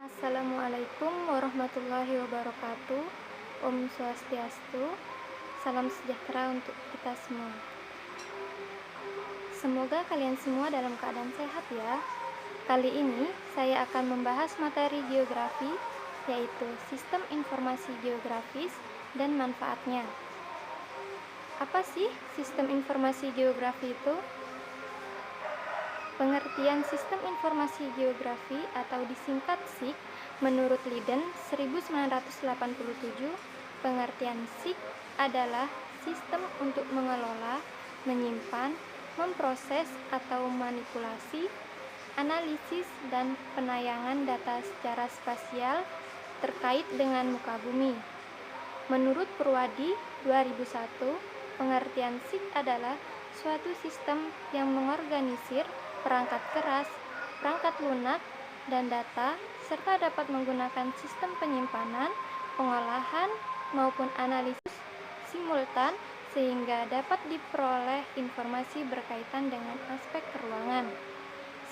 Assalamualaikum warahmatullahi wabarakatuh. Om Swastiastu. Salam sejahtera untuk kita semua. Semoga kalian semua dalam keadaan sehat ya. Kali ini saya akan membahas materi geografi, yaitu sistem informasi geografis dan manfaatnya. Apa sih sistem informasi geografi itu? Pengertian sistem informasi geografi atau disingkat SIG menurut Leiden 1987, pengertian SIG adalah sistem untuk mengelola, menyimpan, memproses atau manipulasi, analisis dan penayangan data secara spasial terkait dengan muka bumi. Menurut Purwadi 2001, pengertian SIG adalah suatu sistem yang mengorganisir perangkat keras, perangkat lunak, dan data, serta dapat menggunakan sistem penyimpanan, pengolahan, maupun analisis simultan sehingga dapat diperoleh informasi berkaitan dengan aspek keruangan.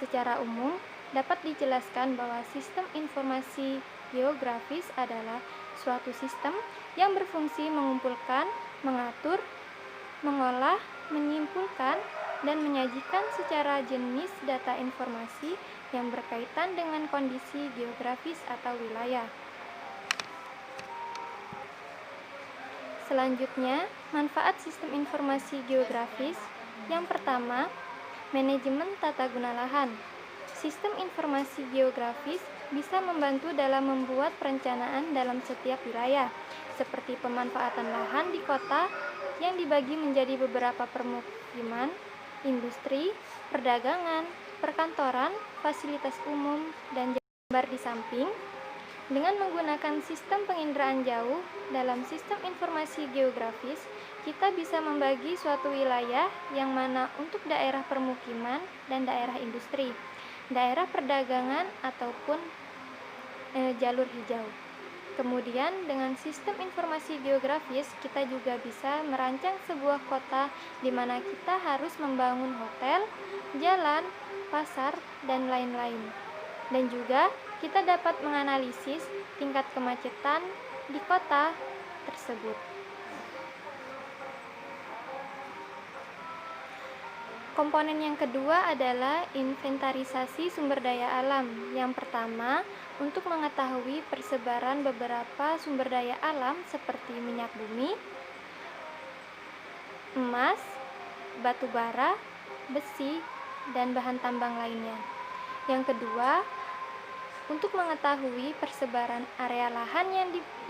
Secara umum, dapat dijelaskan bahwa sistem informasi geografis adalah suatu sistem yang berfungsi mengumpulkan, mengatur, mengolah, menyimpulkan, dan menyajikan secara jenis data informasi yang berkaitan dengan kondisi geografis atau wilayah. Selanjutnya, manfaat sistem informasi geografis. Yang pertama, manajemen tata guna lahan. Sistem informasi geografis bisa membantu dalam membuat perencanaan dalam setiap wilayah, seperti pemanfaatan lahan di kota yang dibagi menjadi beberapa permukiman, industri, perdagangan, perkantoran, fasilitas umum, dan gambar di samping. Dengan menggunakan sistem penginderaan jauh dalam sistem informasi geografis, kita bisa membagi suatu wilayah yang mana untuk daerah permukiman dan daerah industri, daerah perdagangan ataupun jalur hijau. Kemudian dengan sistem informasi geografis kita juga bisa merancang sebuah kota di mana kita harus membangun hotel, jalan, pasar, dan lain-lain. Dan juga kita dapat menganalisis tingkat kemacetan di kota tersebut. Komponen yang kedua adalah inventarisasi sumber daya alam. Yang pertama, untuk mengetahui persebaran beberapa sumber daya alam seperti minyak bumi, emas, batu bara, besi, dan bahan tambang lainnya. Yang kedua, untuk mengetahui persebaran area lahan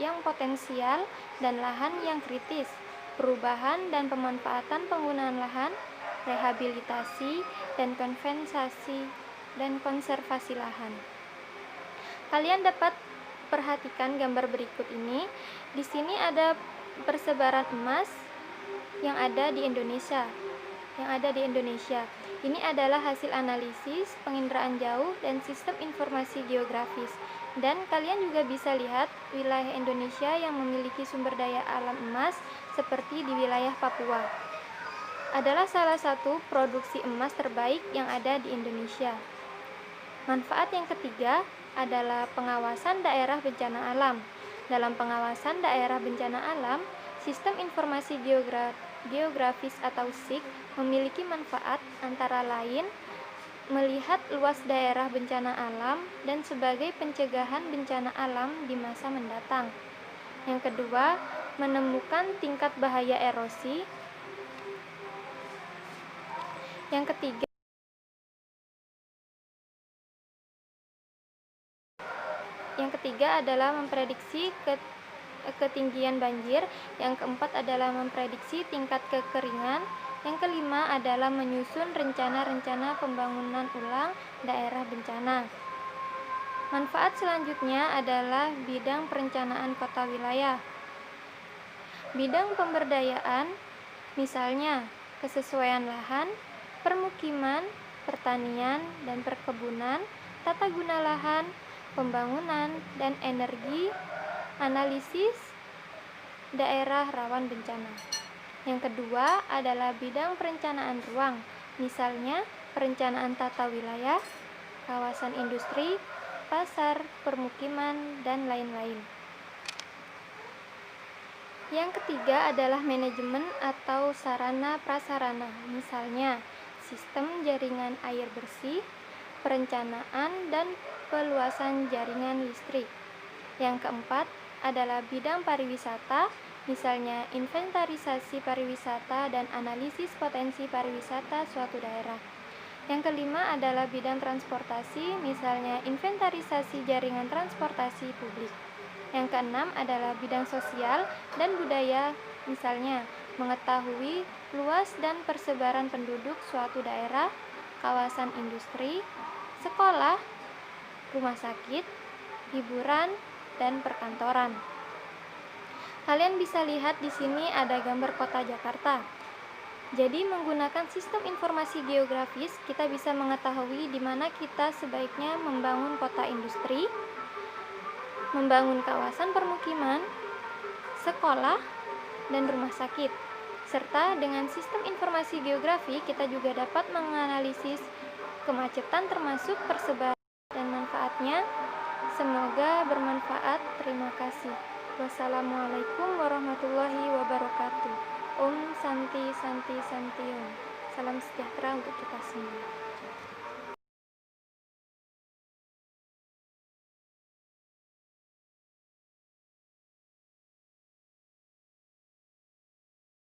yang potensial dan lahan yang kritis, perubahan dan pemanfaatan penggunaan lahan, rehabilitasi, dan konservasi lahan. Kalian dapat perhatikan gambar berikut ini. Di sini ada persebaran emas yang ada di Indonesia. Ini adalah hasil analisis, penginderaan jauh, dan sistem informasi geografis. Dan kalian juga bisa lihat wilayah Indonesia yang memiliki sumber daya alam emas seperti di wilayah Papua. Adalah salah satu produksi emas terbaik yang ada di Indonesia. Manfaat yang ketiga adalah pengawasan daerah bencana alam. Dalam pengawasan daerah bencana alam, sistem informasi geografis atau SIG memiliki manfaat antara lain melihat luas daerah bencana alam dan sebagai pencegahan bencana alam di masa mendatang. Yang kedua, menemukan tingkat bahaya erosi. Yang ketiga adalah memprediksi ketinggian banjir. Yang keempat adalah memprediksi tingkat kekeringan. Yang kelima adalah menyusun rencana-rencana pembangunan ulang daerah bencana. Manfaat selanjutnya adalah bidang perencanaan kota wilayah. Bidang pemberdayaan, misalnya kesesuaian lahan, permukiman, pertanian dan perkebunan, tata guna lahan, pembangunan dan energi, analisis daerah rawan bencana. Yang kedua adalah bidang perencanaan ruang, misalnya perencanaan tata wilayah, kawasan industri, pasar, permukiman, dan lain-lain. Yang ketiga adalah manajemen atau sarana prasarana, misalnya sistem jaringan air bersih, perencanaan dan peluasan jaringan listrik. Yang keempat adalah bidang pariwisata, misalnya inventarisasi pariwisata dan analisis potensi pariwisata suatu daerah. Yang kelima adalah bidang transportasi, misalnya inventarisasi jaringan transportasi publik. Yang keenam adalah bidang sosial dan budaya, misalnya mengetahui luas dan persebaran penduduk suatu daerah, kawasan industri, sekolah, rumah sakit, hiburan, dan perkantoran. Kalian bisa lihat di sini ada gambar kota Jakarta. Jadi menggunakan sistem informasi geografis, kita bisa mengetahui di mana kita sebaiknya membangun kota industri, membangun kawasan permukiman, sekolah, dan rumah sakit. Serta dengan sistem informasi geografi, kita juga dapat menganalisis kemacetan termasuk persebaran dan manfaatnya. Semoga bermanfaat. Terima kasih. Wassalamualaikum warahmatullahi wabarakatuh. Om Santi Santi Santi Om. Salam sejahtera untuk kita semua.